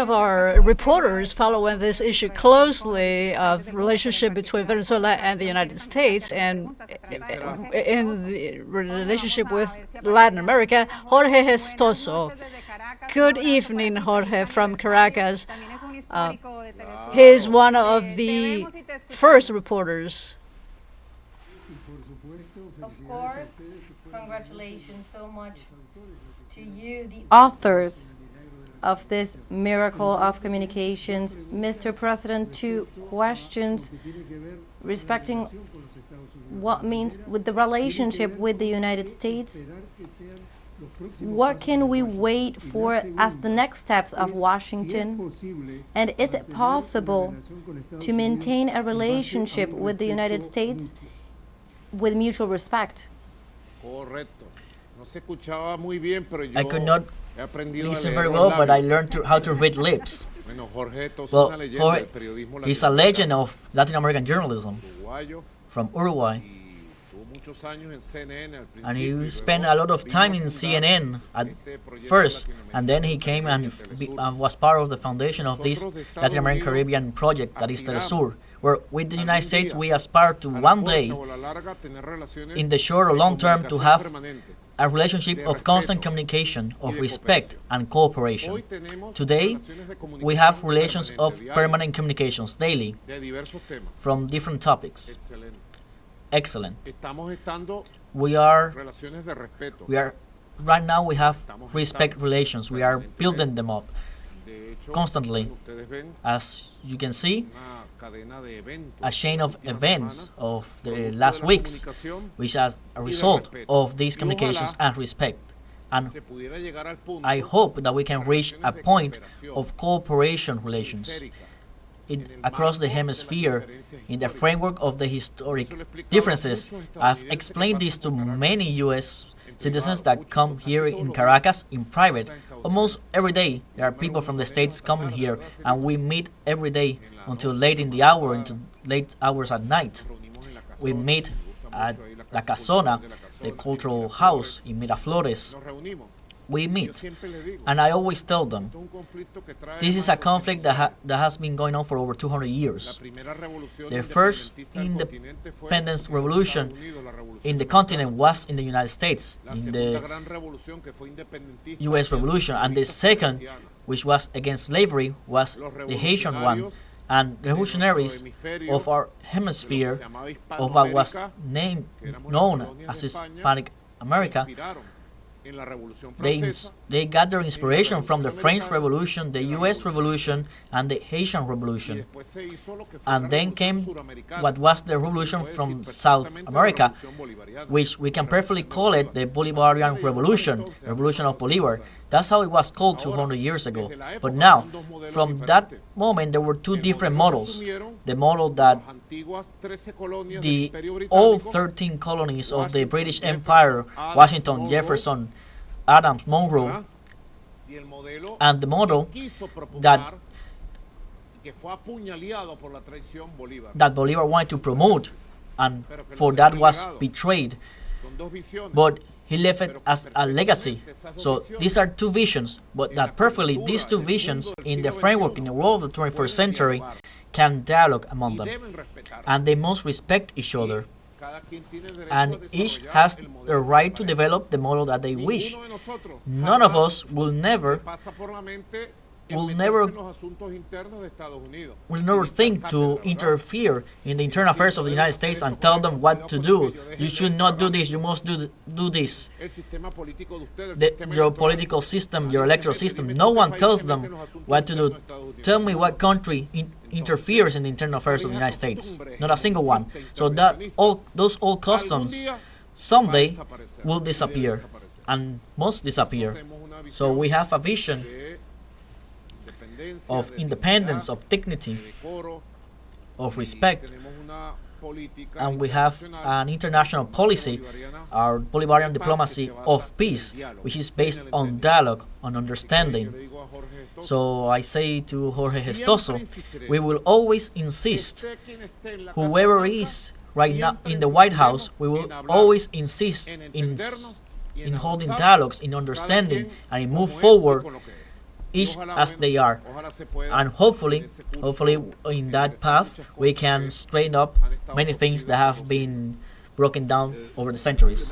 of our reporters following this issue closely of relationship between Venezuela and the United States and in the relationship with Latin America, Jorge Gestoso. Good evening, Jorge, from Caracas. He is one of the first reporters. Of course, congratulations so much to you, the authors of this miracle of communications. Mr. President, 2 questions respecting what means with the relationship with the United States. What can we wait for as the next steps of Washington? And is it possible to maintain a relationship with the United States with mutual respect? I could not listen very well, but I learned how to read lips. Well, Jorge is a legend of Latin American journalism from Uruguay. And he spent a lot of time in CNN at first, and then he came and was part of the foundation of this Latin American Caribbean project that is teleSUR, where with the United States we aspire to one day, in the short or long term, to have a relationship of constant communication, of respect and cooperation. Today, we have relations of permanent communications daily from different topics. Excellent. We are right now we have respect relations. We are building them up constantly. As you can see, a chain of events of the last weeks, which are a result of these communications and respect. And I hope that we can reach a point of cooperation relations across the hemisphere in the framework of the historic differences. I've explained this to many U.S. citizens that come here in Caracas in private. Almost every day there are people from the States coming here, and we meet every day until late in the hour, until late hours at night. We meet at La Casona, the cultural house in Miraflores. We meet, and I always tell them, this is a conflict that has been going on for over 200 years. The first independence revolution in the continent was in the United States, in the U.S. Revolution, and the second, which was against slavery, was the Haitian one. And revolutionaries of our hemisphere, of what was known as Hispanic America, they got their inspiration from the French Revolution, the U.S. Revolution, and the Haitian Revolution. And then came what was the revolution from South America, which we can perfectly call it the Bolivarian Revolution, Revolution of Bolivar. That's how it was called 200 years ago. But now, from that moment, there were 2 different models. The model that the old 13 colonies of the British Empire, Washington, Jefferson, Adams, Monroe, and the model that Bolivar wanted to promote, and for that was betrayed. But he left it as a legacy. So these are 2 visions, but that perfectly these 2 visions in the framework, in the world of the 21st century, can dialogue among them. And they must respect each other. And each has the right to develop the model that they wish. None of us will never think to interfere in the internal affairs of the United States and tell them what to do. You should not do this, you must do this. Your political system, your electoral system, no one tells them what to do. Tell me what country interferes in the internal affairs of the United States. Not a single one. So that those old customs someday will disappear and must disappear. So we have a vision of independence, of dignity, of respect, and we have an international policy, our Bolivarian diplomacy of peace, which is based on dialogue, on understanding. So I say to Jorge Gestoso, we will always insist, whoever is right now in the White House, we will always insist in holding dialogues, in understanding, and in move forward each as they are. And hopefully in that path, we can straighten up many things that have been broken down over the centuries.